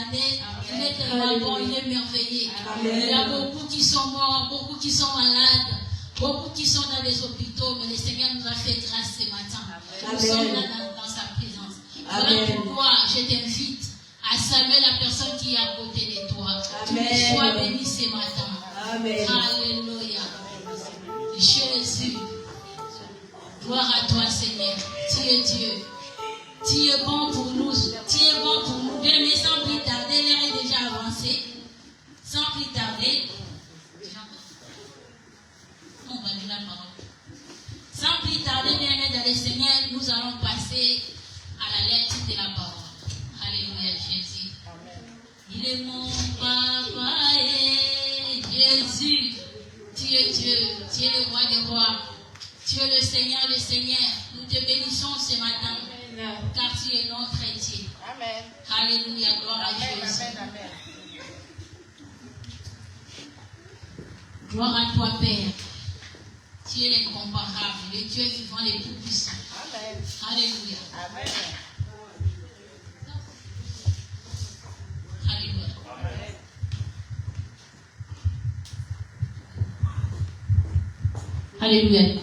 condamné. Il est tellement bon, il est merveilleux. Il y a beaucoup qui sont morts, beaucoup qui sont malades, beaucoup qui sont dans les hôpitaux, mais le Seigneur nous a fait grâce ce matin. Nous sommes là dans sa présence. Voilà pourquoi je t'invite à saluer la personne qui est à côté de toi. Sois béni ce matin. Amen. Alléluia. Jésus. Gloire à toi, Seigneur. Tu es Dieu. Tu es bon pour nous. Tu es bon pour nous. Bien, mais sans plus tarder, l'heure est déjà avancée. Sans plus tarder. On va lire la parole. Sans plus tarder, bien, dans le Seigneur, nous allons passer à la lecture de la parole. Alléluia, Jésus. Il est mon papa et Jésus. Tu es Dieu. Tu es le roi des rois. Tu es le Seigneur, le Seigneur. Nous te bénissons ce matin. Car tu es notre Dieu. Amen. Alléluia, gloire à Jésus. Amen. Gloire à toi, Père. Tu es l'incomparable, le Dieu vivant, le plus puissant. Amen. Alléluia. Amen. Alléluia. Alléluia.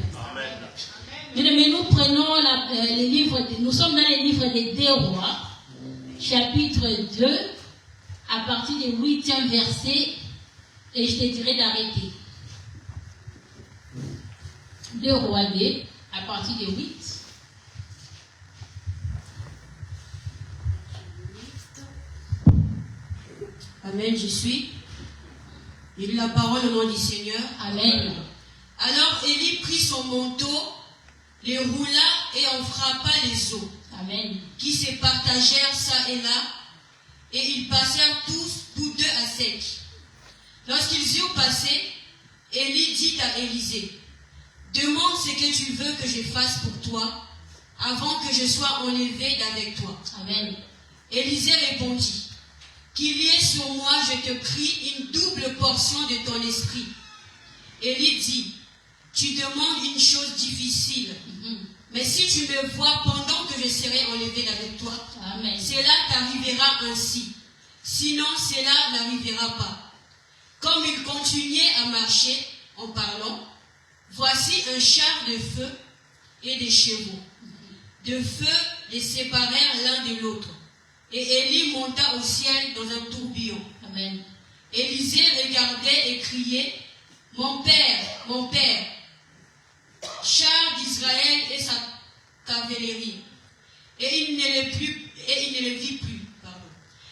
Mais nous prenons les livres, nous sommes dans les livres des 2 rois, chapitre 2, à partir du 8e verset, et je te dirai d'arrêter. 2 rois 2, à partir du 8. Amen, je suis. Il lit la parole au nom du Seigneur. Amen. Alors Élie prit son manteau, les roula et en frappa les eaux, Amen. qui se partagèrent ça et là, et ils passèrent tous deux à sec. Lorsqu'ils eurent passé, Élie dit à Élisée, demande ce que tu veux que je fasse pour toi, avant que je sois enlevé d'avec toi. Amen. Élisée répondit, qu'il y ait sur moi, je te prie, une double portion de ton esprit. Élie dit, tu demandes une chose difficile, mais si tu me vois pendant que je serai enlevé d'avec toi, Amen. cela t'arrivera ainsi. Sinon, cela n'arrivera pas. Comme il continuait à marcher en parlant, voici un char de feu et des chevaux. De feu les séparèrent l'un de l'autre. Et Élie monta au ciel dans un tourbillon. Amen. Élisée regardait et criait, mon père, char d'Israël et sa cavalerie. Et il ne le vit plus.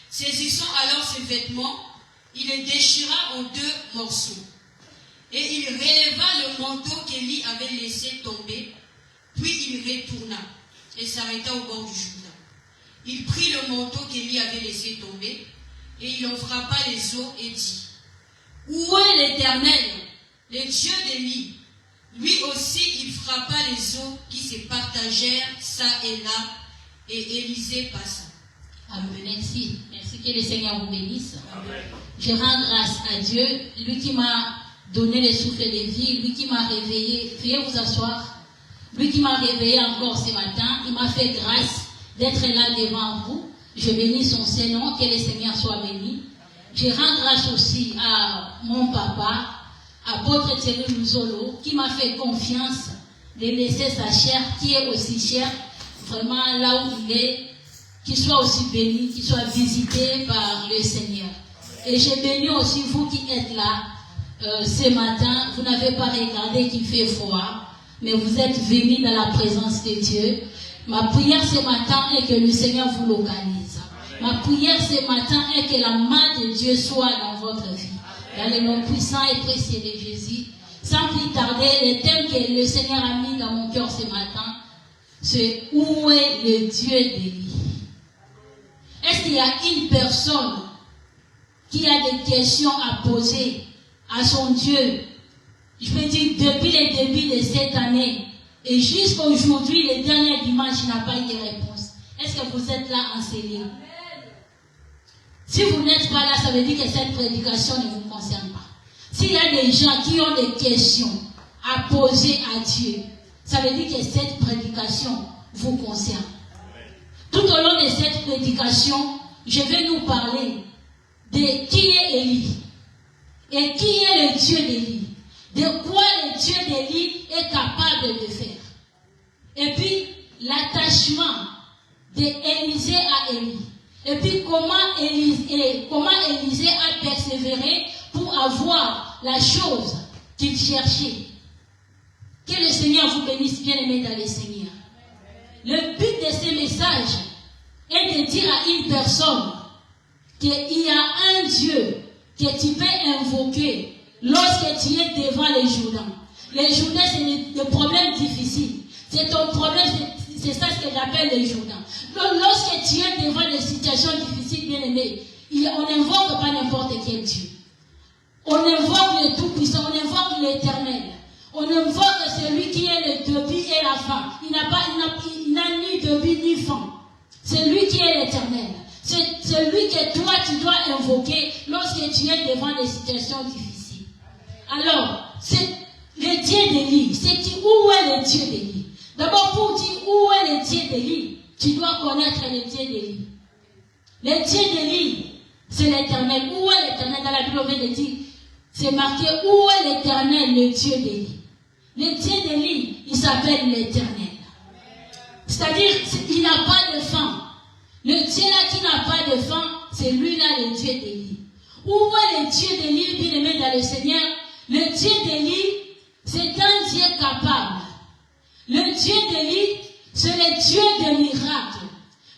Saisissant alors ses vêtements, il les déchira en 2 morceaux. Et il releva le manteau qu'Élie avait laissé tomber, puis il retourna et s'arrêta au bord du Jourdain. Il prit le manteau qu'Élie avait laissé tomber, et il en frappa les eaux et dit, où est l'Éternel, le Dieu d'Élie? Lui aussi il frappa les eaux qui se partagèrent ça et là, et Élisée passa. Amen. Merci. Merci que le Seigneur vous bénisse. Amen. Je rends grâce à Dieu, lui qui m'a donné le souffle de vie, lui qui m'a réveillé. Veuillez vous asseoir. Lui qui m'a réveillé encore ce matin, il m'a fait grâce d'être là devant vous. Je bénis son Saint-Nom, que le Seigneur soit béni. Je rends grâce aussi à mon papa, apôtre Thierry Luzolo, qui m'a fait confiance de laisser sa chair, qui est aussi chère, vraiment là où il est, qu'il soit aussi béni, qu'il soit visité par le Seigneur. Et je bénis aussi vous qui êtes là ce matin. Vous n'avez pas regardé qu'il fait froid, mais vous êtes venus dans la présence de Dieu. Ma prière ce matin est que le Seigneur vous localise. Ma prière ce matin est que la main de Dieu soit dans votre vie. Dans le nom puissant et précieux de Jésus. Sans plus tarder, le thème que le Seigneur a mis dans mon cœur ce matin, c'est où est le Dieu d'Élie? Est-ce qu'il y a une personne qui a des questions à poser à son Dieu? Je peux dire, depuis le début de cette année et jusqu'à aujourd'hui, le dernier dimanche, il n'a pas eu de réponse. Est-ce que vous êtes là enseignés? Si vous n'êtes pas là, ça veut dire que cette prédication ne vous concerne pas. S'il y a des gens qui ont des questions à poser à Dieu, ça veut dire que cette prédication vous concerne. Tout au long de cette prédication, je vais nous parler de qui est Élie et qui est le Dieu d'Élie. De quoi le Dieu d'Élie est capable de faire. Et puis, l'attachement d'Élisée à Élie. Et puis, comment Élisée a persévéré pour avoir la chose qu'il cherchait. Que le Seigneur vous bénisse, bien-aimés dans le Seigneur. Le but de ce message est de dire à une personne qu'il y a un Dieu que tu peux invoquer lorsque tu es devant les Jourdains. Les Jourdains, c'est des problèmes difficiles. C'est ton problème, c'est ça ce que j'appelle les Jourdains. Donc, lorsque tu es devant des situations difficiles, bien aimé, on n'invoque pas n'importe quel Dieu. On invoque le Tout-Puissant, on invoque l'Éternel. On invoque celui qui est le début et la fin. Il n'a ni début ni fin. C'est lui qui est l'Éternel. C'est celui que toi tu dois invoquer lorsque tu es devant des situations difficiles. Alors, c'est le Dieu d'Élie. Où est le Dieu d'Élie? D'abord, pour dire où est le Dieu d'Élie, tu dois connaître le Dieu d'Élie. Le Dieu d'Élie, c'est l'Éternel. Où est l'Éternel? Dans la Bible, on vient de dire, c'est marqué où est l'Éternel, le Dieu d'Élie. Le Dieu d'Élie, il s'appelle l'Éternel. C'est-à-dire, il n'a pas de fin. Le Dieu là qui n'a pas de fin, c'est lui-là le Dieu d'Élie. Où est le Dieu d'Élie, bien aimé dans le Seigneur? Le Dieu d'Élie, c'est un Dieu capable. Le Dieu d'Élie, c'est le Dieu des miracles.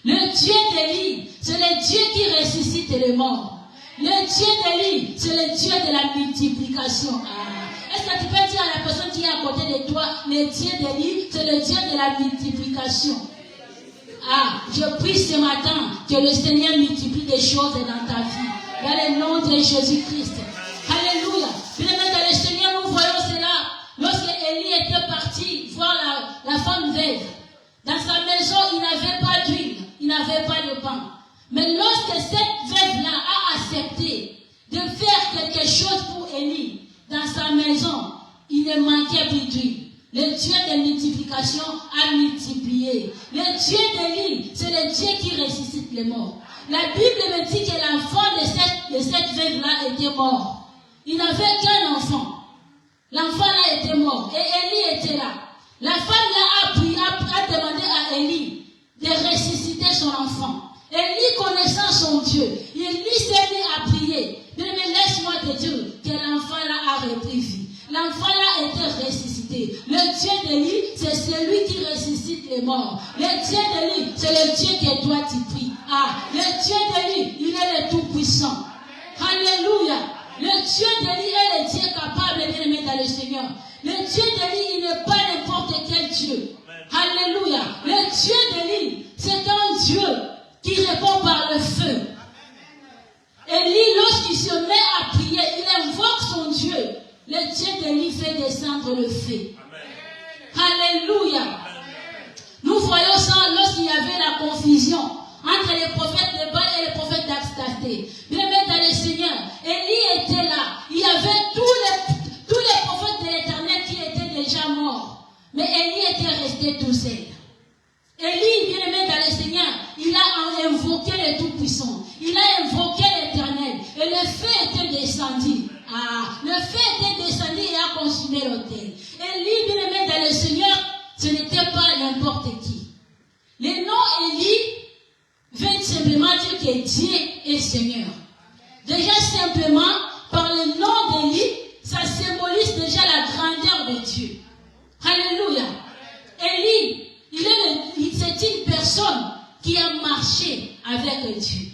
Le Dieu d'Élie, c'est le Dieu qui ressuscite les morts. Le Dieu d'Élie, c'est le Dieu de la multiplication. Est-ce que tu peux dire à la personne qui est à côté de toi, le Dieu d'Élie, c'est le Dieu de la multiplication? Je prie ce matin que le Seigneur multiplie des choses dans ta vie. Dans le nom de Jésus-Christ. Alléluia. Bien aimé dans le Seigneur, nous voyons cela. Lorsque Élie était parti voir la femme veuve, dans sa maison, il n'avait pas d'huile, il n'avait pas de pain. Mais lorsque cette veuve-là a accepté de faire quelque chose pour Élie, dans sa maison, il ne manquait plus d'huile. Le Dieu de multiplication a multiplié. Le Dieu d'Élie, c'est le Dieu qui ressuscite les morts. La Bible me dit que l'enfant de cette veuve-là était mort. Il n'avait qu'un enfant. L'enfant-là était mort. Et Élie était là. La femme-là a demandé à Élie de ressusciter son enfant. Élie connaissant son Dieu, Élie s'est mis à prier. Mais laisse-moi te dire que l'enfant-là a repris vie. L'enfant-là était ressuscité. Le Dieu d'Élie, c'est celui qui ressuscite les morts. Le Dieu d'Élie, c'est le Dieu que toi tu pries. Le Dieu d'Élie, il est le Tout-Puissant. Alléluia. Le Dieu d'Élie est le Dieu capable de bien-aimer dans le Seigneur. Le Dieu d'Élie, il n'est pas n'importe quel Dieu. Alléluia. Le Dieu d'Élie, c'est un Dieu qui répond par le feu. Élie, lorsqu'il se met à prier, il invoque son Dieu. Le Dieu d'Élie fait descendre le feu. Alléluia. Nous voyons ça lorsqu'il y avait la confusion entre les prophètes de Baal et les prophètes d'Astaté. Bien même dans le Seigneur, Élie était là. Il y avait tous les prophètes de l'Éternel qui étaient déjà morts. Mais Élie était resté tout seul. Élie, bien aimé dans le Seigneur, il a invoqué le Tout-Puissant. Il a invoqué l'Éternel. Et le feu était descendu. Le feu était descendu et a consumé l'autel. Élie, bien aimé dans le Seigneur, ce n'était pas n'importe qui. Le nom Élie veut simplement dire que Dieu est Seigneur. Déjà simplement, par le nom d'Élie, ça symbolise déjà la grandeur de Dieu. Alléluia. Élie, c'est une personne qui a marché avec Dieu.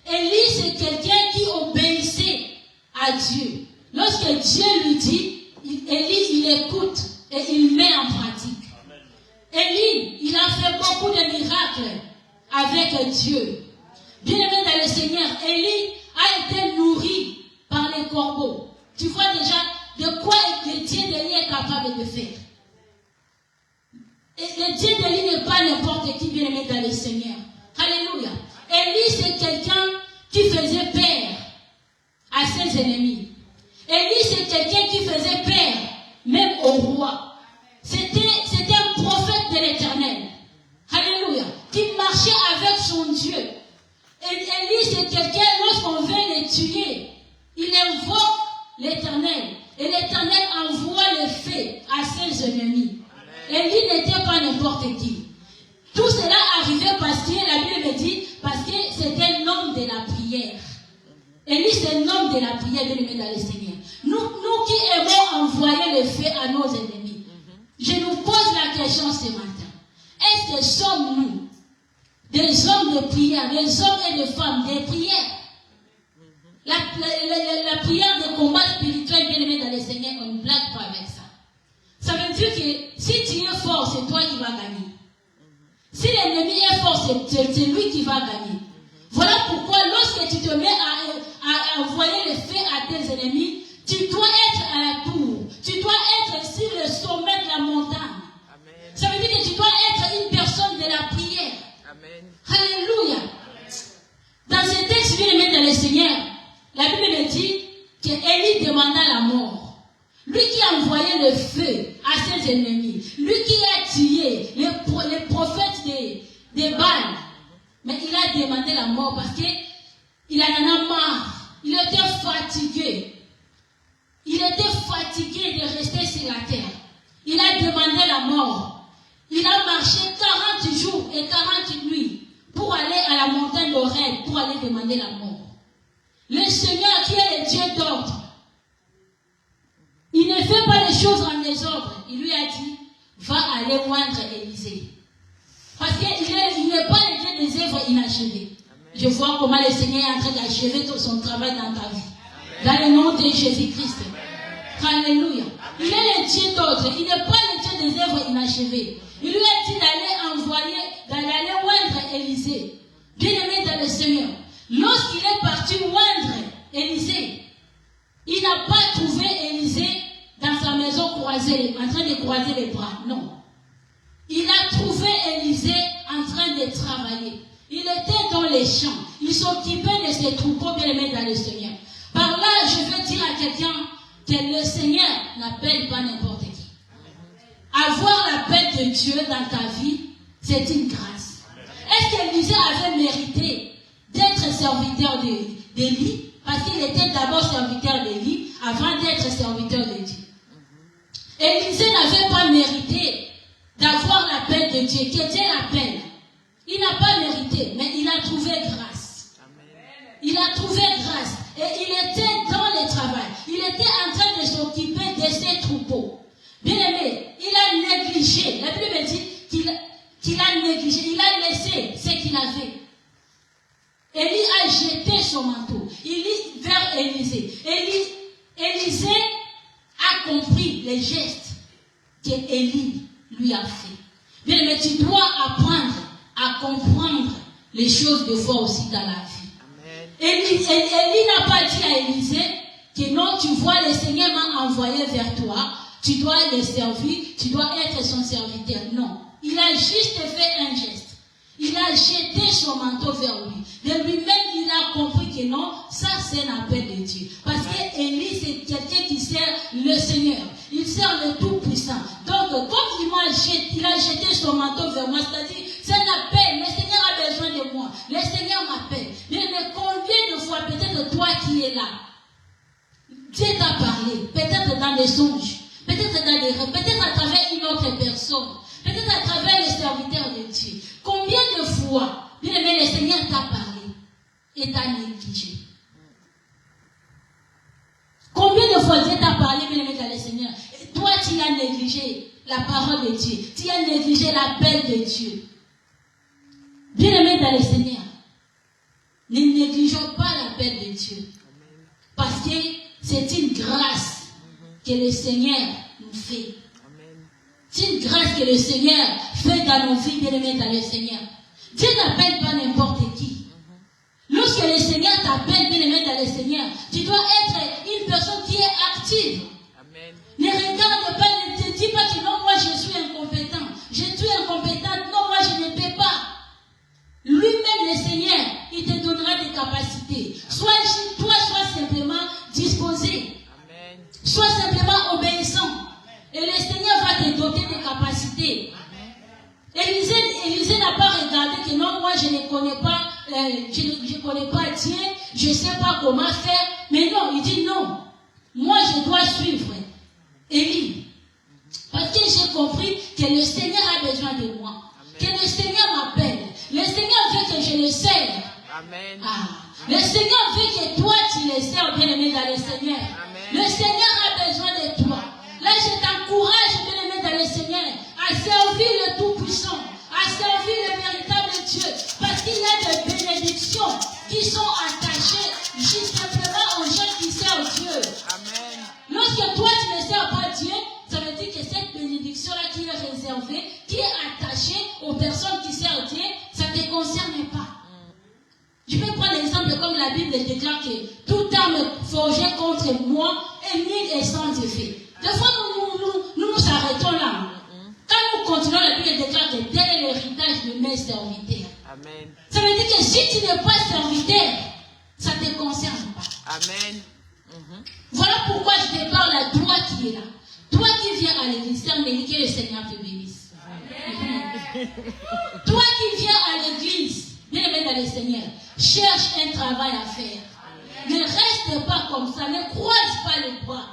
Élie, c'est quelqu'un qui obéissait à Dieu. Lorsque Dieu lui dit, Élie, il écoute et il met en pratique. Élie, il a fait beaucoup de miracles avec Dieu. Bien aimé dans le Seigneur, Élie a été nourri par les corbeaux. Tu vois déjà de quoi le Dieu d'Élie est capable de faire. Et le Dieu d'Élie n'est pas n'importe qui, bien aimé dans le Seigneur. Alléluia. Élie, c'est quelqu'un qui faisait peur à ses ennemis. Élie, c'est quelqu'un qui faisait peur même au roi. C'était un prophète de l'Éternel. Alléluia. Qui marchait avec son Dieu. Et Élie, c'est quelqu'un, lorsqu'on veut le de tuer, il invoque l'Éternel. Et l'Éternel envoie le feu à ses ennemis. Élie n'était pas n'importe qui. Tout cela arrivait parce que, la Bible me dit, parce que c'était un homme de la prière. Élie, c'est un homme de la prière, bien aimé dans le Seigneur. Nous qui aimons envoyer le feu à nos ennemis, je nous pose la question ce matin. Est-ce que sommes-nous des hommes de prière, des hommes et des femmes de prière? La prière de combat spirituel, bien aimé dans le Seigneur, on ne blague pas avec ça. Ça veut dire que si tu es fort, c'est toi qui vas gagner. Si l'ennemi est fort, c'est lui qui va gagner. Voilà pourquoi lorsque tu te mets à envoyer le feu à tes ennemis, tu dois être à la tour. Tu dois être sur le sommet de la montagne. Amen. Ça veut dire que tu dois être une personne de la prière. Amen. Alléluia. Dans ce texte, bien aimé dans le Seigneur, la Bible me dit qu'Élie demanda la mort. Lui qui a envoyé le feu à ses ennemis, lui qui a tué les prophètes des Baals, mais il a demandé la mort parce qu'il en a marre. Il était fatigué. Il était fatigué de rester sur la terre. Il a demandé la mort. Il a marché 40 jours et 40 nuits pour aller à la montagne d'Horeb, pour aller demander la mort. Le Seigneur qui est le Dieu d'ordre, il ne fait pas les choses en désordre. Il lui a dit, va aller moindre Élisée. Parce qu'il n'est pas le Dieu des œuvres inachevées. Je vois comment le Seigneur est en train d'achever tout son travail dans ta vie. Dans le nom de Jésus-Christ. Alléluia. Il est le Dieu d'ordre. Il n'est pas le Dieu des œuvres inachevées. Il lui a dit d'aller moindre Élisée. Bien aimé dans le Seigneur. Lorsqu'il est parti moindre Élisée, il n'a pas trouvé Élisée dans sa maison croisée, en train de croiser les bras. Non. Il a trouvé Élisée en train de travailler. Il était dans les champs. Il s'occupait de ses troupeaux, bien aimés dans le Seigneur. Par là, je veux dire à quelqu'un que le Seigneur n'appelle pas n'importe qui. Avoir l'appel de Dieu dans ta vie, c'est une grâce. Est-ce qu'Élisée avait mérité d'être serviteur d'Élie? Parce qu'il était d'abord serviteur d'Élie avant d'être serviteur de Dieu. Élisée n'avait pas mérité d'avoir l'appel de Dieu, que Dieu l'appelle. Il n'a pas mérité, mais il a trouvé grâce. Il a trouvé grâce. Et il était dans le travail. Il était en train de s'occuper de ses troupeaux. Bien aimé, il a négligé. La Bible me dit qu'il a négligé. Il a laissé ce qu'il avait. Élie a jeté son manteau. Il dit vers Élisée. Élisée a compris les gestes qu'Élie lui a fait. Bien aimé, tu dois apprendre à comprendre les choses de foi aussi dans la vie. Élie n'a pas dit à Élisée que non, tu vois, le Seigneur m'a envoyé vers toi, tu dois le servir, tu dois être son serviteur. Non, il a juste fait un geste. Il a jeté son manteau vers lui. De lui-même, il a compris que non, ça c'est un appel de Dieu. Parce que Élie, c'est quelqu'un qui sert le Seigneur. Il sert le Tout-Puissant. Donc, comme il a jeté son manteau vers moi, c'est-à-dire, c'est un appel. Le Seigneur a besoin de moi. Le Seigneur m'appelle. Mais combien de fois, peut-être toi qui es là, Dieu t'a parlé, peut-être dans des songes, peut-être dans des rêves, peut-être à travers une autre personne, peut-être à travers les serviteurs de Dieu. Combien de fois, bien aimé, le Seigneur t'a parlé et t'a négligé? Combien de fois Dieu t'a parlé, bien aimé, dans le Seigneur, et toi tu as négligé la parole de Dieu, tu as négligé l'appel de Dieu. Bien aimé dans le Seigneur, ne négligeons pas l'appel de Dieu. Parce que c'est une grâce que le Seigneur nous fait. C'est une grâce que le Seigneur fait dans nos vies, bien aimés dans le Seigneur. Dieu n'appelle pas n'importe qui. Lorsque le Seigneur t'appelle, bien aimé dans le Seigneur, tu dois être une personne qui est active. Amen. Ne regarde pas, ne te dis pas que non, moi je suis incompétent. Je suis incompétente, non, moi je ne peux pas. Lui-même, le Seigneur, il te donnera des capacités. Toi, sois simplement disposé. Amen. Sois simplement obéissant. Et le Seigneur va te doter de capacités. Élisée n'a pas regardé que non, moi je ne connais pas je ne connais pas Dieu, je ne sais pas comment faire. Mais non, il dit non. Moi, je dois suivre Élie. Parce que j'ai compris que le Seigneur a besoin de moi. Que le Seigneur m'appelle. Le Seigneur veut que je le serve. Amen. Le Seigneur veut que toi, tu le serves, bien-aimé dans le Seigneur. Amen. Le Seigneur a besoin de toi. Là, je t'encourage, bien-aimé dans le Seigneur, à servir le Tout-Puissant, à servir le véritable Dieu. Parce qu'il y a des bénédictions qui sont attachées juste simplement aux gens qui servent Dieu. Amen. Lorsque toi, tu ne sers pas Dieu, ça veut dire que cette bénédiction-là qui est réservée, qui est attachée aux personnes qui servent Dieu, ça ne te concerne pas. Je peux prendre l'exemple comme la Bible déclare que toute arme forgée contre moi est nulle et sans effet. Des fois, nous arrêtons là. Quand nous continuons, la Bible déclare que tel est l'héritage de mes serviteurs. Amen. Ça veut dire que si tu n'es pas serviteur, ça ne te concerne pas. Amen. Voilà pourquoi je te parle à toi qui es là. Toi qui viens à l'église, Saint-Mélie, que le Seigneur te bénisse. Toi qui viens à l'église, bien-aimé dans le Seigneur, cherche un travail à faire. Ne reste pas comme ça, ne croise pas les bras.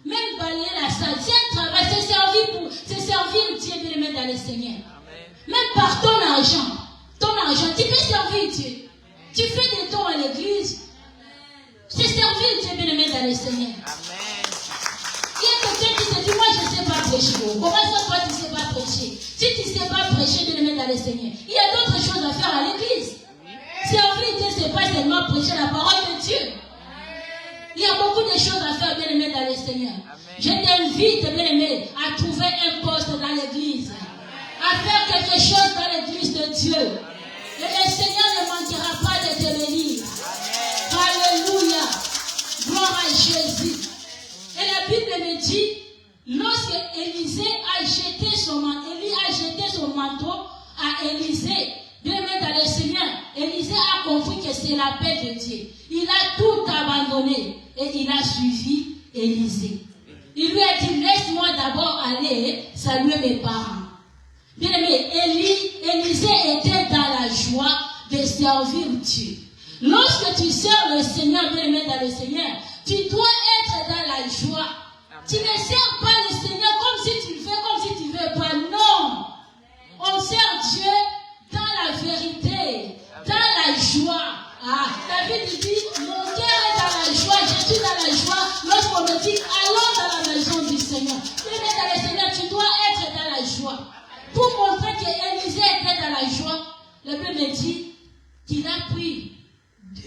Même balayer la salle, c'est un travail, c'est servir Dieu, bien-aimé dans le Seigneur. Même par ton argent, tu peux servir Dieu. Tu fais des dons à l'église, c'est servir Dieu, bien-aimé dans le Seigneur. Il y a quelqu'un qui se dit, moi je ne sais pas prêcher. Comment ça, toi tu ne sais pas prêcher? Si tu ne sais pas prêcher, bien-aimé dans le Seigneur, il y a d'autres choses à faire à l'église. Servir Dieu, ce n'est pas seulement prêcher la parole de Dieu. Il y a beaucoup de choses à faire, bien-aimé dans le Seigneur. Je t'invite, bien-aimé, à trouver un poste dans l'église. À faire quelque chose dans l'église de Dieu. Et le Seigneur ne manquera pas de te bénir. Alléluia. Gloire à Jésus. Et la Bible me dit, lorsque Élisée a jeté son manteau à Élisée, bien-aimé dans le Seigneur, Élisée a compris que c'est la paix de Dieu. Il a tout abandonné et il a suivi Élisée. Il lui a dit, laisse-moi d'abord aller saluer mes parents. Bien-aimé, Élisée était dans la joie de servir Dieu. Lorsque tu sers le Seigneur, bien-aimé dans le Seigneur, tu dois être dans la joie. Tu ne sers pas le Seigneur comme si tu le fais, comme si tu ne veux pas. Non. On sert Dieu dans la vérité, dans la joie. David dit, mon cœur est dans la joie, je suis dans la joie. Lorsqu'on me dit, allons dans la maison du Seigneur. Bien-aimé dans le Seigneur, tu dois être dans la joie. Pour montrer qu'Élisée était dans la joie, le Bible dit qu'il a pris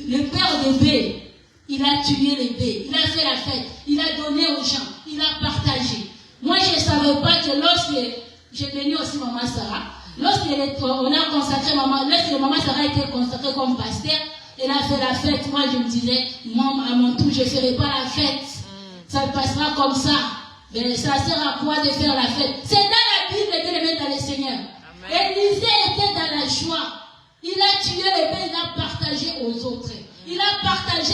le père des bœufs, il a tué les bœufs, il a fait la fête, il a donné aux gens, il a partagé. Moi, je ne savais pas que lorsque j'ai béni aussi Maman Sarah, lorsque Maman Sarah a été consacrée comme pasteur, elle a fait la fête. Moi, je me disais, moi, à mon tour, je ne ferai pas la fête. Ça passera comme ça. Mais ça sert à quoi de faire la fête? C'est dans la Bible, bien-aimé dans le Seigneur. Élisée était dans la joie. Il a tué les bœufs, il a partagé aux autres. Il a partagé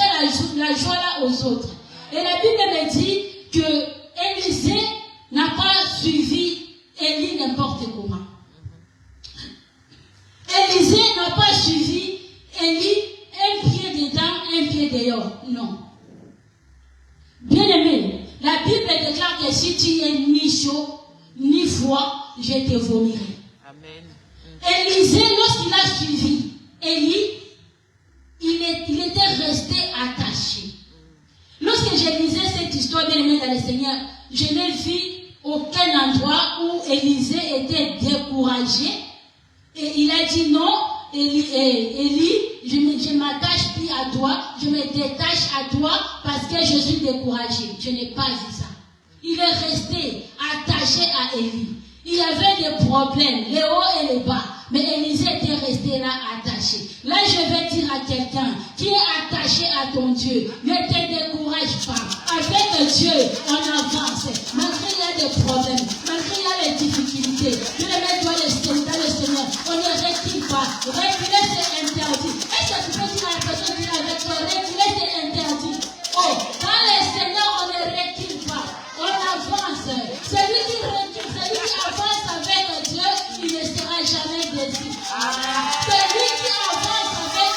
la joie là aux autres. Et la Bible me dit que Élisée n'a pas suivi Élie n'importe comment. Élisée n'a pas suivi Élie un pied dedans, un pied dehors. Non. Bien-aimé, la Bible déclare que si tu es ni chaud, ni froid, je te vomirai. Amen. Élisée, lorsqu'il a suivi Élie, il était resté attaché. Lorsque j'ai lisé cette histoire, bien-aimé dans le Seigneur, je n'ai vu aucun endroit où Élisée était découragé. Et il a dit non, Élie, je m'attache plus à toi, je me détache à toi parce que je suis découragé. Je n'ai pas dit ça. Il est resté attaché à Élie. Il y avait des problèmes, les hauts et les bas. Mais Élisée était resté là attaché. Là, je vais dire à quelqu'un qui est attaché à ton Dieu, ne te décourage pas. Avec Dieu, on avance. Malgré il y a des problèmes, malgré il y a les difficultés, je les mets dans le Seigneur. On ne recule pas. Reculer, c'est interdit. Est-ce que tu peux dire à la personne qui est avec toi, reculer, c'est interdit. Oh, dans le Seigneur, on ne recule pas. On avance. Celui qui recule, celui qui avance avec Dieu, il ne sera jamais déçu. Celui qui avance avec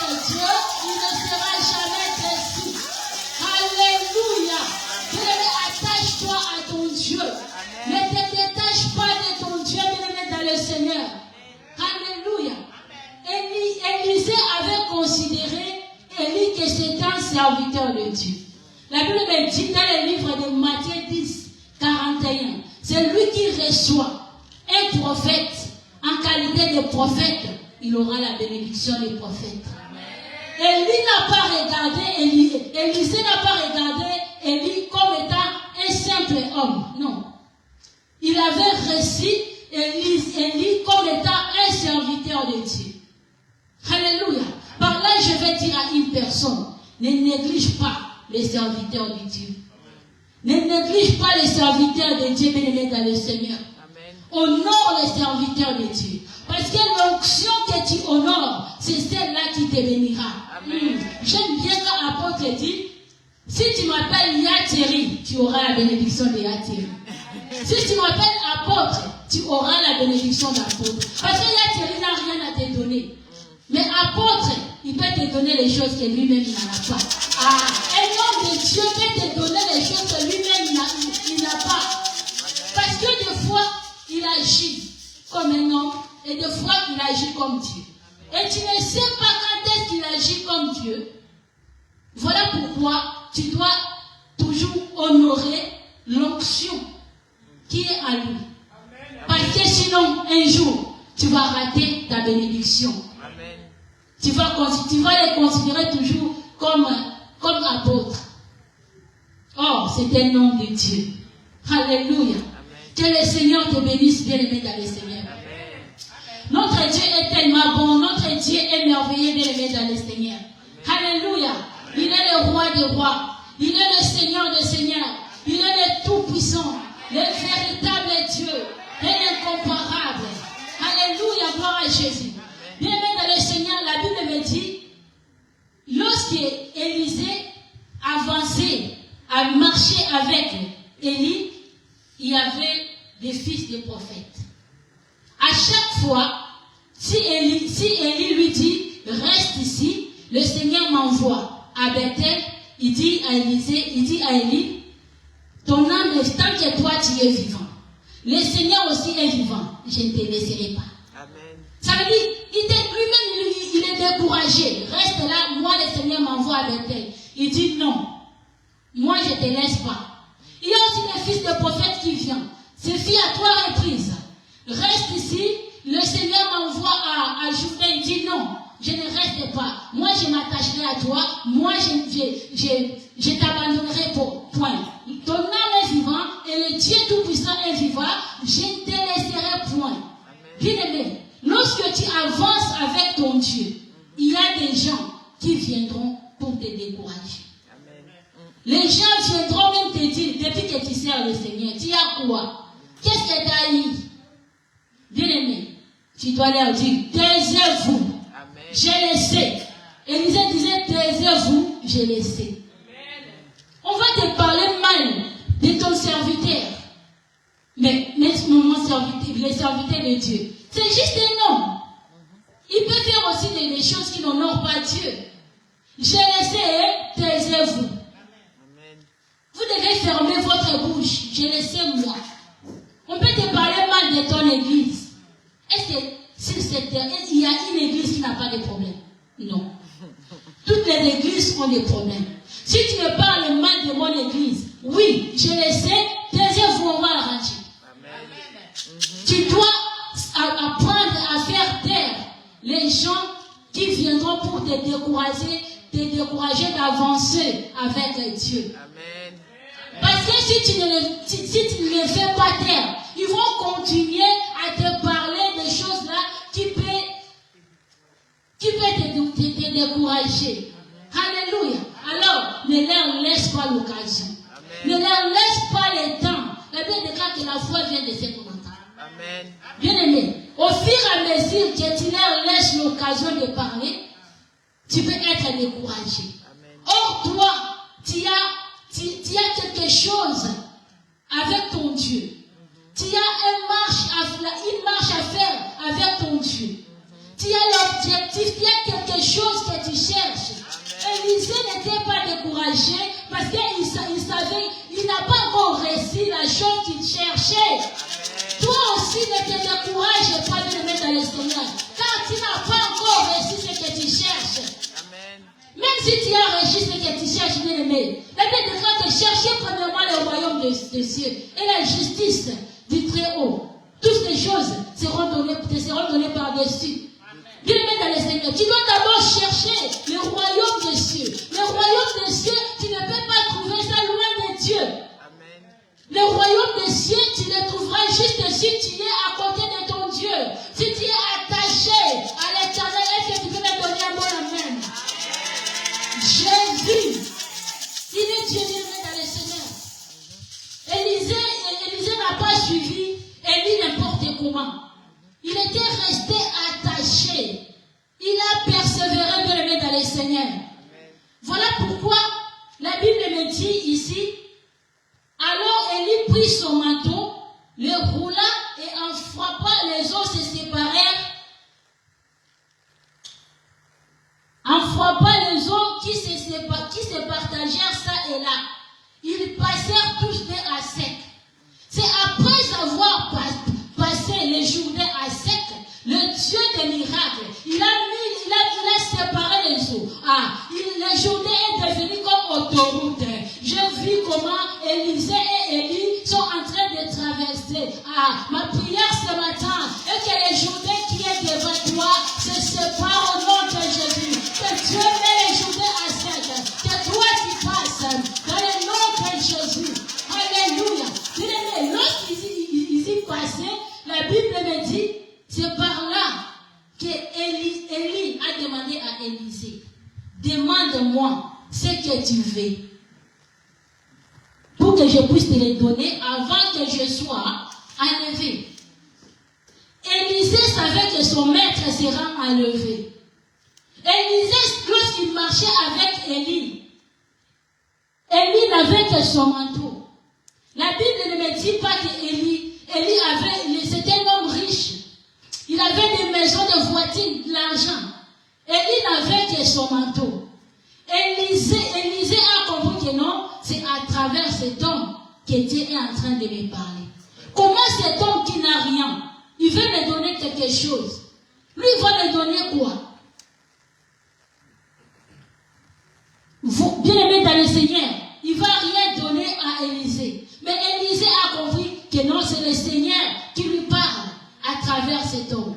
Dieu. Ne te détache pas de ton Dieu, bien-aimé dans le Seigneur. Alléluia. Élisée avait considéré Élie que c'était un serviteur de Dieu. La Bible me dit dans le livre de Matthieu 10, 41, c'est lui qui reçoit un prophète en qualité de prophète, il aura la bénédiction des prophètes. Élie n'a pas regardé Élisée n'a pas regardé Élie comme étant un simple homme. Non. Il avait reçu Élie comme étant un serviteur de Dieu. Alléluia. Par là, je vais dire à une personne, ne néglige pas les serviteurs de Dieu. Ne néglige pas les serviteurs de Dieu, bien-aimés dans le Seigneur. Honore les serviteurs de Dieu. Parce que l'onction que tu honores, c'est celle-là qui te bénira. J'aime bien quand l'apôtre dit, si tu m'appelles Yatiri, tu auras la bénédiction de Yatiri. Si tu m'appelles apôtre, tu auras la bénédiction d'apôtre. Parce que Yatiri n'a rien à te donner. Mais apôtre, il peut te donner les choses que lui-même n'en a pas. Un homme de Dieu peut te donner les choses que lui-même n'a pas. Parce que des fois, il agit comme un homme et des fois, il agit comme Dieu. Et tu ne sais pas quand est-ce qu'il agit comme Dieu. Voilà pourquoi tu dois toujours honorer l'onction qui est à lui. Parce que sinon, un jour, tu vas rater ta bénédiction. Tu vas les considérer toujours comme apôtres. Oh, c'est un nom de Dieu. Alléluia. Que le Seigneur te bénisse, bien-aimé dans le Seigneur. Notre Dieu est tellement bon. Notre Dieu est merveilleux, bien-aimé dans le Seigneur. Alléluia. Il est le roi des rois. Il est le Seigneur des seigneurs. Il est le tout-puissant. Le véritable Dieu. L'incomparable. Alléluia. Gloire à Jésus. Bien-aimé dans le Seigneur, la Bible me dit, lorsque Élisée avançait, a marché avec Élie, il y avait des fils de prophètes. À chaque fois, si Élie lui dit, reste ici, le Seigneur m'envoie à Bethel, il dit à Élie, ton âme, tant que toi tu es vivant, le Seigneur aussi est vivant, je ne te laisserai pas. Amen. Ça veut dire, lui-même, il est découragé. Reste là, moi le Seigneur m'envoie à Bethel. Il dit non, moi je ne te laisse pas. Il y a aussi des fils de prophètes qui viennent. C'est fait à 3 reprises. Reste ici, le Seigneur m'envoie à Jourdain, il dit non, je ne reste pas. Moi je m'attacherai à toi, moi je t'abandonnerai pour point. Ton âme est vivant et le Dieu Tout-Puissant est vivant, je ne te laisserai point. Bien-aimé, lorsque tu avances avec ton Dieu, il y a des gens qui viendront pour te décourager. Les gens viendront même te dire, depuis que tu sers le Seigneur, tu as quoi? Qu'est-ce que tu as eu? Bien-aimé, tu dois leur dire, taisez-vous, je le sais. Élisée disait, taisez-vous, je le sais. On va te parler mal de ton serviteur. Mais mon serviteur, les serviteurs de Dieu, c'est juste un homme. Il peut faire aussi des choses qui n'honorent pas Dieu. Je le sais, taisez-vous. Vous devez fermer votre bouche. Je le sais, moi. On peut te parler mal de ton église. Est-ce que il y a une église qui n'a pas de problème? Non. Toutes les églises ont des problèmes. Si tu me parles mal de mon église, oui, je le sais, taisez-vous, on va l'arranger. Tu dois apprendre à faire taire les gens qui viendront pour te décourager d'avancer avec Dieu. Amen. Parce que si tu ne les fais pas taire, ils vont continuer à te parler des choses là qui peut te décourager. Alléluia. Alors, ne leur laisse pas l'occasion. Ne leur laisse pas le temps. La Bible déclare que la foi vient de ce commentaire. Amen. Bien aimé, au fur et à mesure que tu leur laisses l'occasion de parler, tu peux être découragé. Amen. Or, toi, tu as quelque chose avec ton Dieu. Tu as une marche à faire avec ton Dieu. Tu as l'objectif, il y a quelque chose que tu cherches. Élisée n'était pas découragé parce qu'il savait, il n'a pas encore réussi la chose qu'il cherchait. Toi aussi ne te décourage pas de le mettre dans le Seigneur, car tu n'as pas encore réussi ce que tu cherches. Même si tu as réussi ce que tu cherches, bien aimé, la Bible déclare que cherchez premièrement le royaume des cieux et la justice du Très-Haut. Toutes ces choses te seront données par-dessus. Bien aimé dans le Seigneur, tu dois d'abord chercher le royaume des cieux. Le royaume des cieux, tu ne peux pas trouver ça loin de Dieu. Le royaume des cieux, tu le trouveras juste si tu es à côté de ton Dieu. Si tu es attaché à l'Éternel, est-ce que tu peux me donner un bon amen? Jésus, il est Dieu bien-aimé dans le Seigneur. Élisée n'a pas suivi Élie n'importe comment. Il était resté attaché. Il a persévéré bien-aimé dans le Seigneur. Voilà pourquoi la Bible me dit ici, alors Élie prit son manteau, le roula et en frappant les os se séparèrent. En frappant les os qui se partagèrent ça et là, ils passèrent tous deux à sec. C'est après avoir passé les journées à sec, le Dieu des miracles, il a séparé les eaux. Les journées est devenue comme autoroute. Je vis comment Élisée et Élie sont en train de traverser. Ma prière ce matin est que les journées qui est devant toi se séparent au nom de Jésus. Que Dieu met les journées à sec. Que toi tu passes dans le nom de Jésus. Alléluia. Lorsqu'ils y passaient, la Bible me dit, c'est par là que Élie a demandé à Élisée, demande-moi ce que tu veux, pour que je puisse te les donner avant que je sois enlevé. Élisée savait que son maître sera enlevé. Élisée, lorsqu'il marchait avec Élie n'avait que son manteau. La Bible ne me dit pas que Élie c'était un homme riche. Il avait des maisons, des voitures, de l'argent. Élie n'avait que son manteau. Élisée a compris que non, c'est à travers cet homme que Dieu est en train de me parler. Comment cet homme qui n'a rien, il veut me donner quelque chose. Lui, il va me donner quoi? Bien aimé dans le Seigneur, il ne va rien donner à Élisée. Mais Élisée a compris que non, c'est le Seigneur qui lui parle à travers cet homme.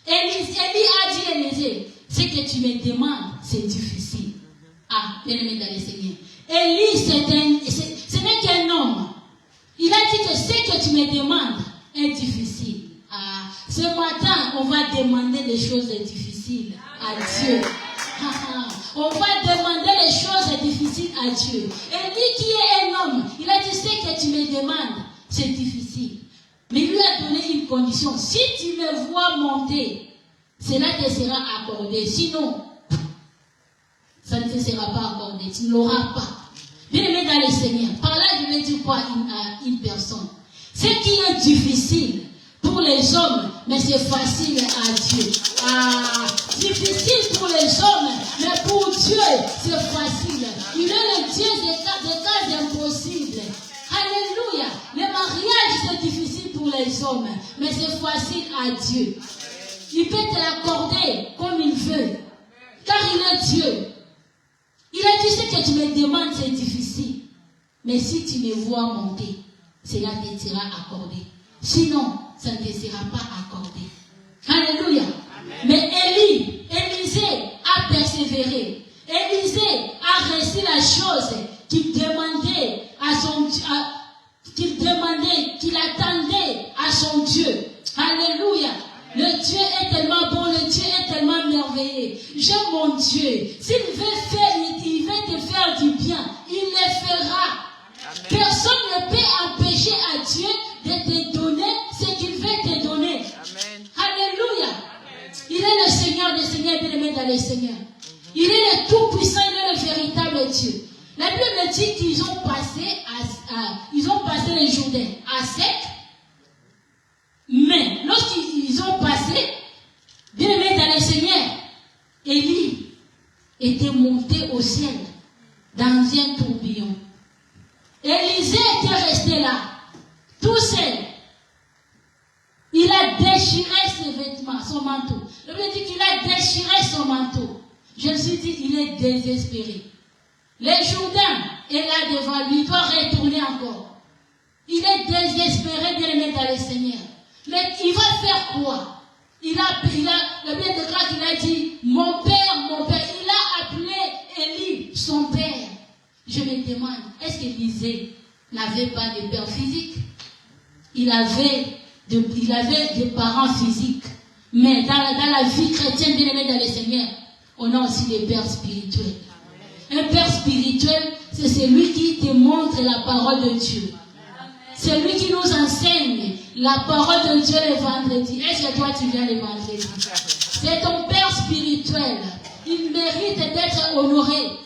Élie a dit à Élisée, ce que tu me demandes, c'est difficile. Bien aimé dans le Seigneur. Élie, ce n'est qu'un homme. Il a dit que ce que tu me demandes est difficile. Ce matin, on va demander des choses difficiles à Dieu. On va demander les choses difficiles à Dieu. Élie qui est un homme, il a dit ce que tu me demandes, c'est difficile. Mais il lui a donné une condition. Si tu me vois monter, cela te sera accordé. Sinon, ça ne te sera pas accordé. Tu ne l'auras pas. Bien aimé dans le Seigneur. Par là, je vais dire quoi à une personne. Ce qui est difficile pour les hommes, mais c'est facile à Dieu. Difficile pour les hommes, mais pour Dieu, c'est facile. Il est le Dieu des cas impossibles. Alléluia. Le mariage, c'est difficile pour les hommes, mais c'est facile à Dieu. Il peut te l'accorder comme il veut, car il est Dieu. Il a dit ce que tu me demandes, c'est difficile. Mais si tu me vois monter, cela te sera accordé. Sinon, ça ne te sera pas accordé. Alléluia. Amen. Mais Élisée a persévéré. Élisée a reçu la chose qu'il demandait qu'il attendait à son Dieu. Alléluia. Le Dieu est tellement bon, le Dieu est tellement merveilleux. J'aime mon Dieu. S'il veut te faire du bien, il le fera. Amen. Personne ne peut empêcher à Dieu de te donner ce qu'il veut te donner. Amen. Alléluia. Amen. Il est le Seigneur des Seigneurs, bien-aimé dans le Seigneur. Il est le Tout-Puissant, il est le véritable Dieu. La Bible dit qu'ils ont passé les journées à sec. Mais lorsqu'ils ont passé, bien aimé dans le Seigneur, Élie était monté au ciel dans un tourbillon. Élisée était resté là, tout seul. Il a déchiré ses vêtements, son manteau. Le Bible dit qu'il a déchiré son manteau. Je me suis dit, il est désespéré. Le Jourdain est là devant lui, il doit retourner encore. Il est désespéré, bien-aimé dans le Seigneur. Mais il va faire quoi? Le Bible déclare qu'il a dit, mon père. Il a appelé Élie, son père. Je me demande, est-ce qu'Élisée n'avait pas de père physique? Il avait des parents physiques. Mais dans la vie chrétienne, bien-aimé dans le Seigneur, on a aussi des pères spirituels. Un père spirituel, c'est celui qui te montre la parole de Dieu. C'est lui qui nous enseigne la parole de Dieu le vendredi. Est-ce que toi tu viens le vendredi? C'est ton père spirituel. Il mérite d'être honoré.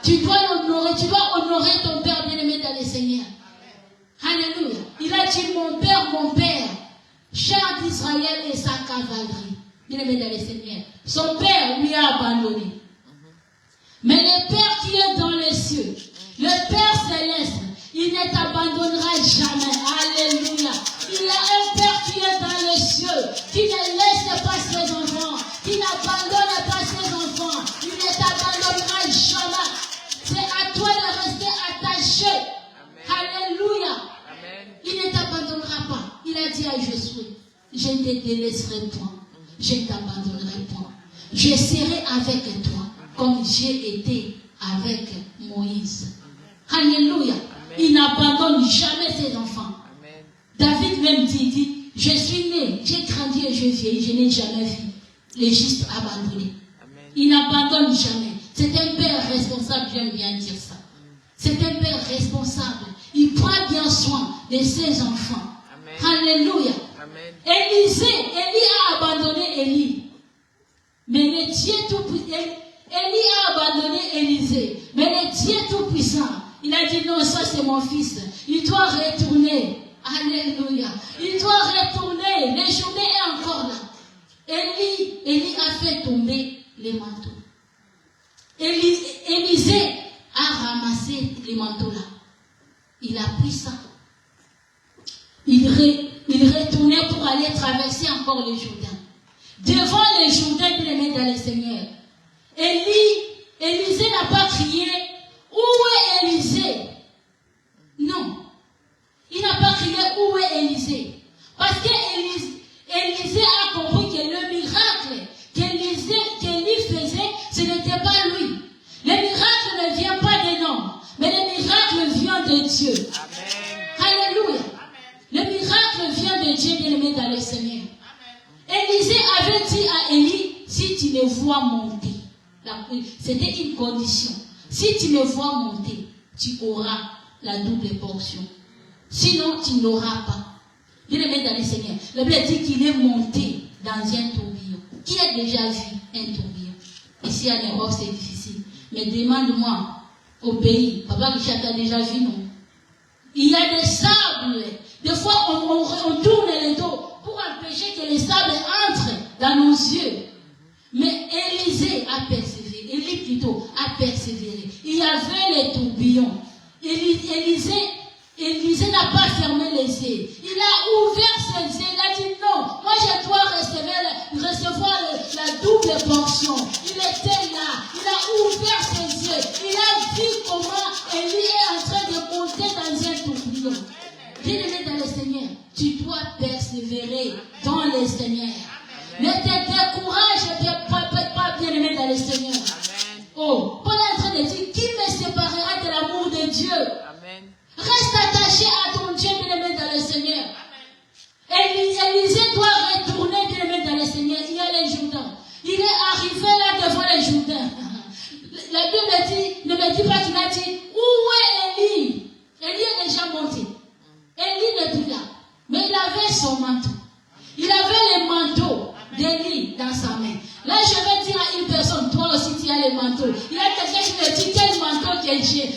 Tu dois l'honorer. Tu dois honorer ton père bien-aimé dans le Seigneur. Alléluia. Il a dit mon père, char d'Israël et sa cavalerie. Bien-aimé dans le Seigneur. Son père lui a abandonné. Mais le Père qui est dans les cieux, le Père céleste, il ne t'abandonnera jamais. Alléluia. Il a un Père qui est dans les cieux, qui ne laisse pas ses enfants, qui n'abandonne pas ses enfants. Il ne t'abandonnera jamais. C'est à toi de rester attaché. Alléluia. Amen. Il ne t'abandonnera pas. Il a dit à Josué, je ne te délaisserai point. Je ne t'abandonnerai point. Je serai avec toi comme j'ai été avec Moïse. Alléluia. Il n'abandonne jamais ses enfants. Amen. David même dit, je suis né, j'ai grandi et je vieillis, je n'ai jamais vu les justes abandonnés. Amen. Il n'abandonne jamais. C'est un père responsable, j'aime bien dire ça. C'est un père responsable. Il prend bien soin de ses enfants. Amen. Alléluia. Amen. Élie a abandonné Élie. Mais le Dieu tout-puissant, Élie a abandonné Élisée. Mais le Dieu tout-puissant, il a dit non, ça c'est mon fils. Il doit retourner. Alléluia. Il doit retourner. Les journées est encore là. Élie a fait tomber les manteaux. Élisée a ramassé les manteaux là. Il a pris ça. Il retournait pour aller traverser encore le Jourdain. Devant le Jourdain, il met dans le Seigneur. Élisée n'a pas crié, où est Élisée? Non. Il n'a pas crié, où est Élisée? Parce que Élisée a compris que le miracle qu'Élie faisait, ce n'était pas lui. Le miracle ne vient pas des hommes, mais le miracle vient de Dieu. Amen. Alléluia. Amen. Le miracle vient de Dieu, bien-aimé dans le Seigneur. Élisée avait dit à Élie, si tu me vois monter, c'était une condition. Si tu me vois monter, tu auras la double portion. Sinon, tu n'auras pas. Bien-aimé dans le Seigneur. La Bible dit qu'il est monté dans un tourbillon. Qui a déjà vu un tourbillon? Ici en Europe, c'est difficile. Mais demande-moi au pays. Papa Richard a déjà vu, non? Il y a des sables. Des fois, on tourne les dos pour empêcher que les sables entrent dans nos yeux. Mais Élisée a persévéré. Élie plutôt a persévéré. Il y avait les tourbillons. Élisée n'a pas fermé les yeux. Il a ouvert ses yeux. Il a dit non, moi je dois recevoir la double portion. Il était là. Il a ouvert ses yeux. Il a vu comment Élie est en train de monter dans un tourbillon. Bien-aimé dans le Seigneur, tu dois persévérer dans le Seigneur. Ne te décourage pas, bien-aimé dans le Seigneur. Amen. Oh, Paul est en train de dire, qui me séparera de l'amour de Dieu? Amen. Reste attaché à ton Dieu, bien-aimé dans le Seigneur. Élisée doit retourner, bien-aimé dans le Seigneur. Il y a les Jourdains. Il est arrivé là devant les Jourdains. La Bible ne me dit pas qu'il a dit, où est Élie? Élie est déjà monté. Élie n'est plus là. Mais il avait son manteau. Il avait le manteau d'Élie dans sa main. Là, je vais dire à une personne, toi aussi tu as le manteau. Il y a quelqu'un qui me dit, quel manteau que j'ai?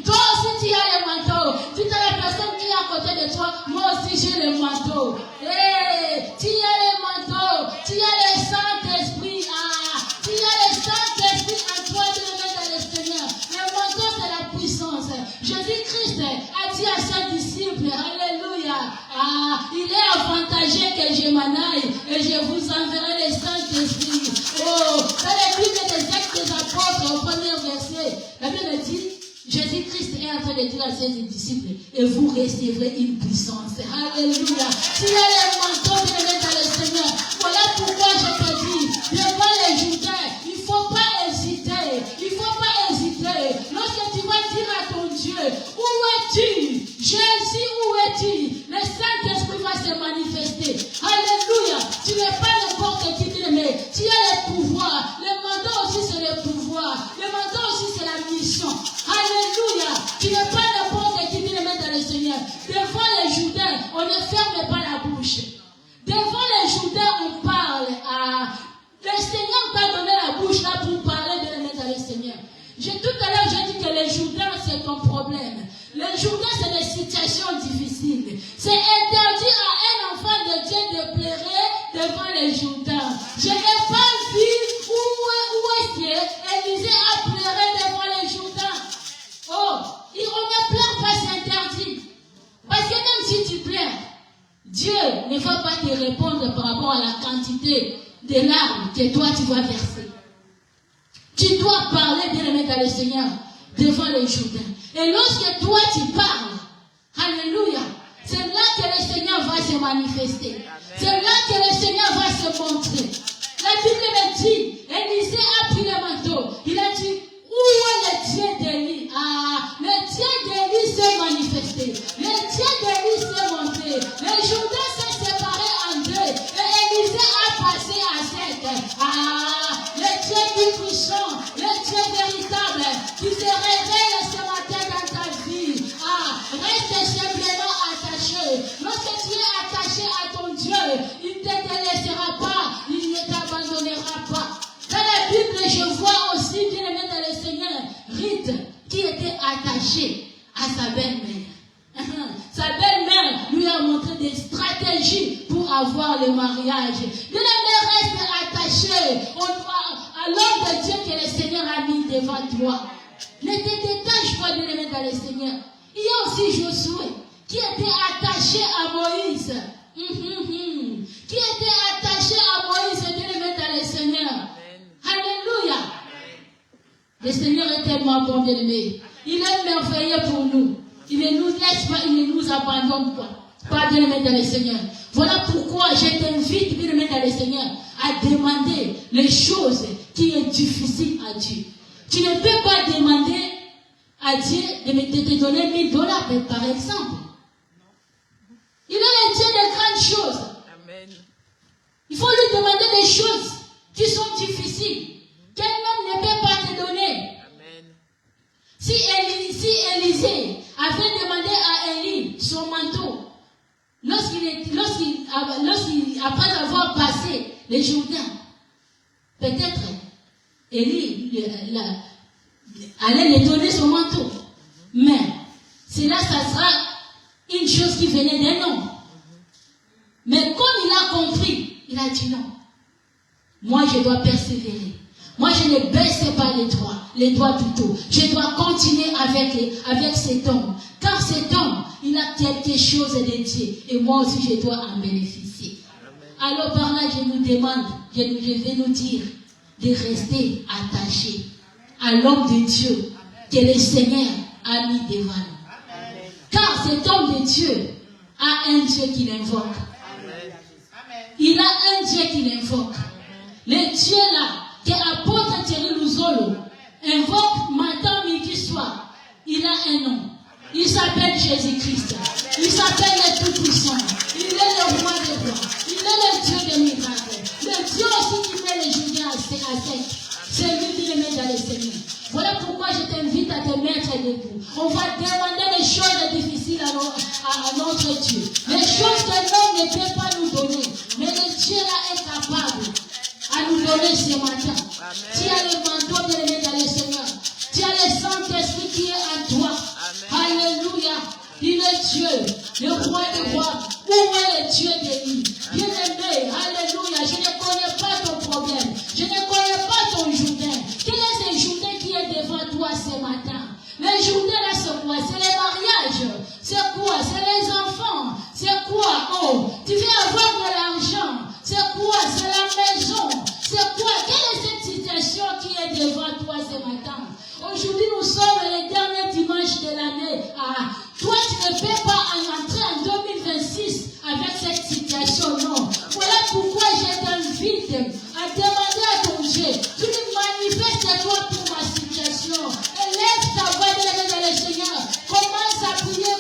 Toi aussi tu as le manteau. Tu as la personne qui est à côté de toi, moi aussi j'ai le manteau. Hey, tu as le manteau. Tu as le Saint-Esprit. Tu as le Saint-Esprit en toi Ah, il est avantagé que je m'en aille et je vous enverrai le Saint-Esprit. Oh, dans les Bible des Actes des Apôtres, au premier verset, la Bible dit, Jésus-Christ est en train de dire à ses disciples, et vous recevrez une puissance. Alléluia. S'il y a les manteaux de mettre dans le Seigneur, voilà pourquoi je te dis, devant les Judains, il ne faut pas hésiter. Il ne faut pas hésiter. Lorsque tu vas dire à ton Dieu, où es-tu? Jésus, où es-tu? Le Saint-Esprit va se manifester. Alléluia. Tu n'es pas n'importe qui, mais tu as le pouvoir. Le mandat aussi, c'est le pouvoir. Le mandat aussi, c'est la mission. Alléluia. Tu n'es pas n'importe qui, dans le Seigneur. Devant les Judains, on ne ferme pas la bouche. Devant les Judains, on parle. Le Seigneur t'a donné la bouche là pour parler de dans le Seigneur. Tout à l'heure, j'ai dit que les Judains, c'est ton problème. Les Judains, c'est des situations difficiles. C'est interdit à un enfant de Dieu de pleurer devant les Judains. Je n'ai pas vu où est-ce que Élisée a pleuré devant les Judains. Oh, on ne pleure pas, c'est interdit. Parce que même si tu pleures, Dieu ne va pas te répondre par rapport à la quantité de larmes que toi tu vas verser. Tu dois parler, bien-aimé dans le Seigneur, devant les Judains. Et lorsque toi tu parles, alléluia, c'est là que le Seigneur va se manifester. C'est là que le Seigneur va se montrer. La Bible me dit, Élisée a pris le manteau. Il a dit, où est le Dieu d'Élie? Le Dieu d'Élie s'est manifesté. Le Dieu d'Élie s'est montré. Les Judains s'est séparés en deux. Et Élisée a passé à 7. Le Dieu du puissant, le Dieu véritable, qui se révèle ce matin dans ta vie. Reste simplement attaché. Lorsque tu es attaché à ton Dieu, il ne te laissera pas, il ne t'abandonnera pas. Dans la Bible, je vois aussi, bien aimé dans le Seigneur, Ruth, qui était attachée à sa belle-mère. Sa belle-mère lui a montré des stratégies pour avoir le mariage. Bien aimé, reste attaché à l'homme de Dieu que le Seigneur a mis devant toi. Ne te détache pas, bien aimé dans le Seigneur. Il y a aussi Josué, qui était attaché à Moïse. Qui était attaché à Moïse, bien aimé dans le Seigneur. Alléluia. Le Seigneur est tellement bon, bien-aimé. Il est merveilleux pour nous. Il ne nous laisse pas, il ne nous abandonne pas, bien-aimé dans le Seigneur. Voilà pourquoi je t'invite, bien-aimé dans le Seigneur, à demander les choses qui sont difficiles à Dieu. Tu ne peux pas demander à Dieu de te donner $1000, par exemple. Il est le Dieu de grandes choses. Amen. Il faut lui demander des choses qui sont difficiles, qu'elle-même ne peut pas te donner. Amen. Si Élisée avait demandé à Élie son manteau, après avoir passé les Jourdains, peut-être Élie allait lui donner son manteau. Mais cela, ça sera une chose qui venait d'un homme. Mais comme il a compris, il a dit non. Moi, je dois persévérer. Moi, je ne baisse pas les doigts plutôt. Je dois continuer avec cet homme. Car cet homme, il a quelque chose de Dieu. Et moi aussi, je dois en bénéficier. Amen. Alors par là, je nous demande, je vais nous dire de rester attachés à l'homme de Dieu que le Seigneur a mis devant nous. Car cet homme de Dieu a un Dieu qu'il invoque. Il a un Dieu qu'il invoque. Le Dieu là, que l'apôtre Thierry Louzolo invoque matin, midi, soir, il a un nom. Il s'appelle Jésus-Christ. Il s'appelle le Tout-Puissant. Il est le roi des rois. Il est le Dieu des miracles. Le Dieu aussi qui met les Judains à sec. C'est lui qui les met dans les Seigneurs. Voilà pourquoi je t'invite à te mettre debout. On va demander des choses difficiles à notre Dieu. Les choses que l'homme ne peut pas nous donner. Mais le Dieu là est capable à nous donner ce matin. Amen. Tu as le manteau de l'aimer dans le Seigneur. Tu as le Saint-Esprit qui est en toi. Amen. Alléluia. Il est Dieu, le roi des rois. Où est le Dieu d'Élie? Bien-aimé, alléluia. Je ne connais pas ton problème. Je ne connais pas ton Jourdain. Quel est ce Jourdain qui est devant toi ce matin? Le Jourdain là, c'est quoi? C'est les mariages. C'est quoi? C'est les enfants. C'est quoi? Aujourd'hui, nous sommes les derniers dimanches de l'année. Ah, toi, tu ne peux pas entrer en 2026 avec cette situation, non. Voilà pourquoi je t'invite à demander à ton Dieu. Tu manifestes-toi pour ma situation. Élève ta voix dans le Seigneur. Commence à prier,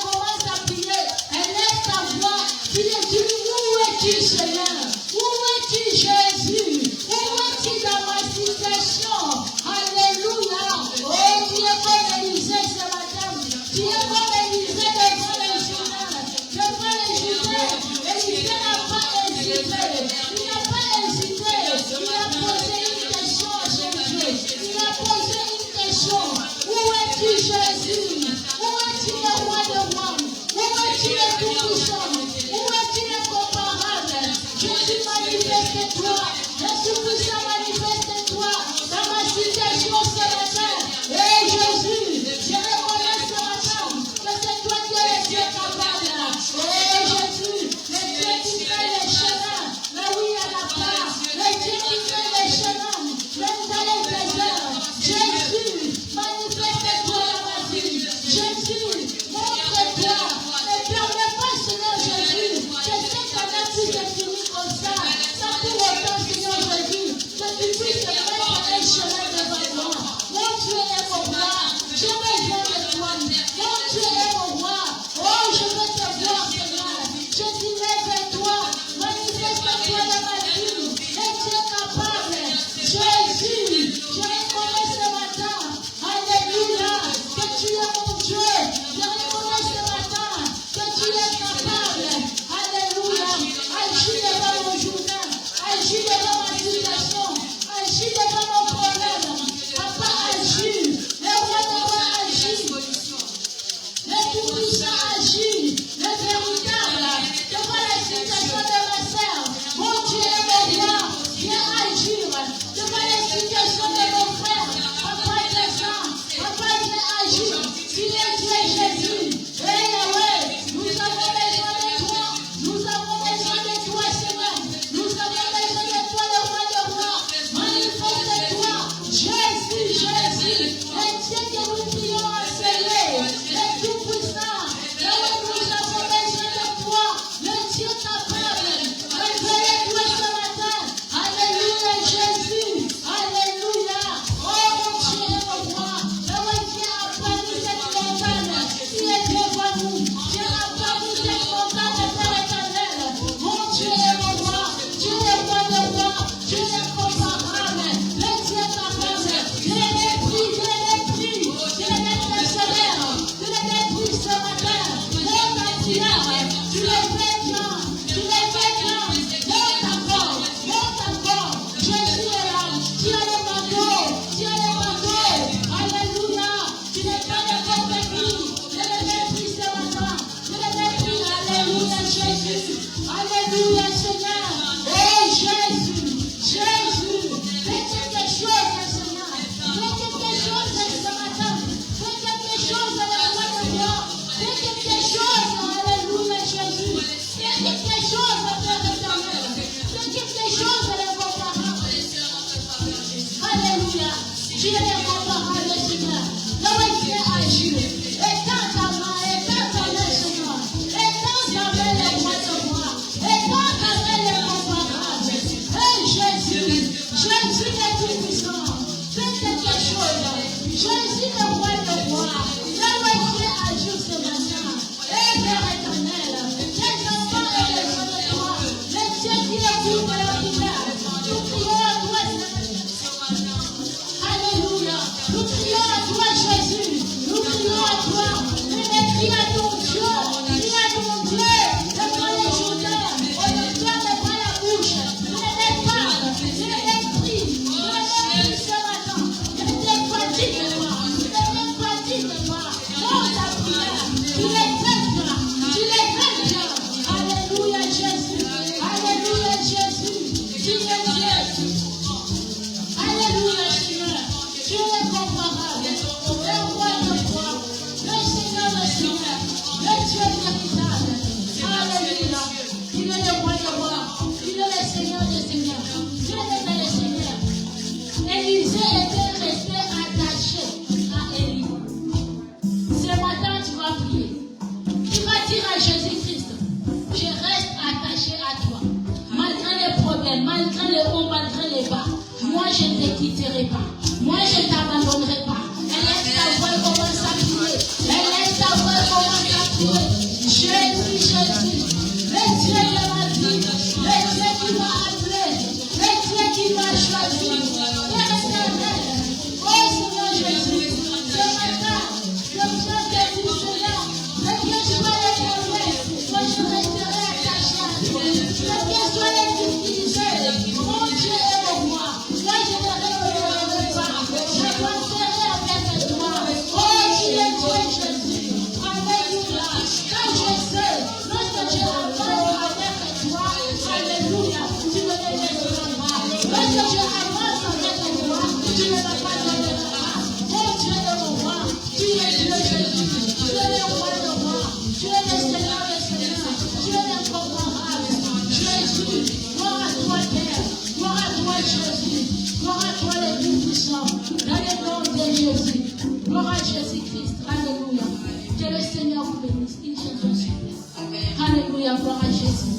élève ta voix. Tu dis, où es-tu, Seigneur? Où es-tu, Jésus? Où es-tu dans ma situation? Alléluia. Oh, tu es comme Élisée ce matin. Tu es comme Élisée devant les Judains. Élisée n'a pas hésité. Il n'a pas hésité. Il a posé une question à son Dieu. Il a posé une question. Où es-tu, Jésus? Où es-tu le roi de rois? Où es-tu le tout-puissant? Où es-tu le comparable? Jésus, manifeste-toi. Jésus-Christ, manifeste-toi dans ma situation ce matin. Et Jésus, je reconnais ce matin que c'est toi qui es le Dieu capable. Et Jésus, le Dieu qui fait les chemins là où il n'y en a pas. Le Dieu qui fait les chemins même dans les déserts. Jésus, manifeste-toi dans ma vie. Jésus, montre-toi. Ne permets pas, Seigneur Jésus, que cette année puisse se finir comme ça. Sans pour autant, Seigneur Jésus, que tu puisses mettre un chemin devant moi. Mon Dieu est mon roi. J'ai besoin de toi. Mon Dieu est mon roi. Oh, je veux te voir, Seigneur. Je dis, lève-toi. Manifeste-toi dans ma vie. Et tu es capable. Jésus, je reconnais ce matin. Alléluia. Que tu es mon Dieu. Je reconnais ce matin que tu es capable. Alléluia. Agis devant mon journal. Agis devant ma situation. Agis devant mon problème. Papa, agis. Le roi de roi agit. Le tout-puissant agit. Le véritable. Devant la situation de ma sœur. Mon Dieu est mon roi. Viens agir. Devant la situation de mon frère. Papa, descends. Papa, viens agir. Tu es Dieu, Jésus. Et Yahweh, nous avons besoin de toi. Nous avons besoin de toi, Seigneur. Nous avons besoin de toi, le roi de rois. Manifeste-toi. Jésus, Jésus. Le Dieu que nous prions à Seigneur. Le tout-puissant. Là où nous avons besoin de toi. Le Dieu capable. Réveille-toi ce matin. Alléluia, Jésus. Alléluia. Oh, mon Dieu est mon roi. Là où Dieu a apparu cette montagne. Tu es devant nous. Dieu a apparu cette montagne, Père éternel. Mon Dieu est mon roi. Tu es roi de roi. Tu es comparable. Le Dieu capable. Je les mépris, je les mépris. Je les mets solaire. Je les mépris ce matin. Monte ta prière. Tu les vaincras. Tu les vaincras. Monte encore. Monte encore. Jésus est là. Tu as le manteau. Tu as le manteau. Alléluia. Tu n'es pas n'importe qui. Je les mépris ce matin. Je les mépris. Alléluia, Jésus. Alléluia, Seigneur. Oh, Jésus. Jésus. Fais quelque chose, Seigneur. Fais quelque chose ce matin. Fais quelque chose dans la voix de Dieu. Fais quelque chose. Alléluia, Jésus. Fais quelque chose, Père éternel. Fais quelque chose dans les comparable. Alléluia. Tu es incomparable, Seigneur. Là où tu es agir. Étends ta main, étends ta main, Seigneur. Étends ta main, le roi de roi. Étends ta main, le comparable. Hey, Jésus. Jésus est tout-puissant. Fais quelque chose. Jésus le roi de roi. Là où tu es agir ce matin. Hey, Père éternel. Tes enfants ont besoin de toi. Le Dieu qui écoute leur prière. Nous prions à toi ce matin. Alléluia. Nous prions à toi, Jésus. Nous prions à toi. Nous crie à ton Dieu. Crie à ton Dieu. Devant les Jourdains. On ne ferme pas la bouche. Ne les parle. Ne les prie. Ne les prie ce matin. Ne les fatigue pas. Ne les fatigue pas. Monte ta prière. Tu les vaincras. Tu les vaincras. Alléluia, Jésus. Alléluia, Jésus. Tu es Dieu. Alléluia, Seigneur. Tu es comparable. Le roi de roi. Le Seigneur, le Seigneur. Le Dieu véritable. Alléluia. Il est le roi de roi. Il est le Seigneur des seigneurs. Dieu est le Seigneur. Élisée était resté attaché à problèmes, malgré les hauts, malgré les bas, moi je ne te quitterai pas. Moi je ne t'abandonnerai pas. Elle laisse ta voix et commence à prier. Elle laisse ta voix et commence à prier. Jésus, Jésus, le Dieu de ma vie, le Dieu qui m'a appelé, le Dieu qui m'a choisi. Père éternel, oh Seigneur Jésus, ce matin, je viens te dire Seigneur, que Dieu soit les promesses, que je resterai attaché à toi. Que Dieu soit les difficultés, mon Dieu est pour moi. Moi je ne reviendrai pas, je passerai avec toi. Oh Dieu, Dieu Jésus, alléluia. Quand je sais, lorsque tu avances avec toi, alléluia, tu me délaisseras. Lorsque tu avances avec toi, tu ne m'abandonneras pas. Oh Dieu de mon roi, tu es Dieu Jésus, tu es le roi de roi, tu es le Seigneur des seigneurs, tu es l'incomparable. Jésus, gloire à toi Père, gloire à toi Jésus, gloire à toi le Tout-Puissant, dans le nom de Jésus, gloire à Jésus-Christ, alléluia. Que le Seigneur vous bénisse, une chanson super. Alléluia, gloire à Jésus.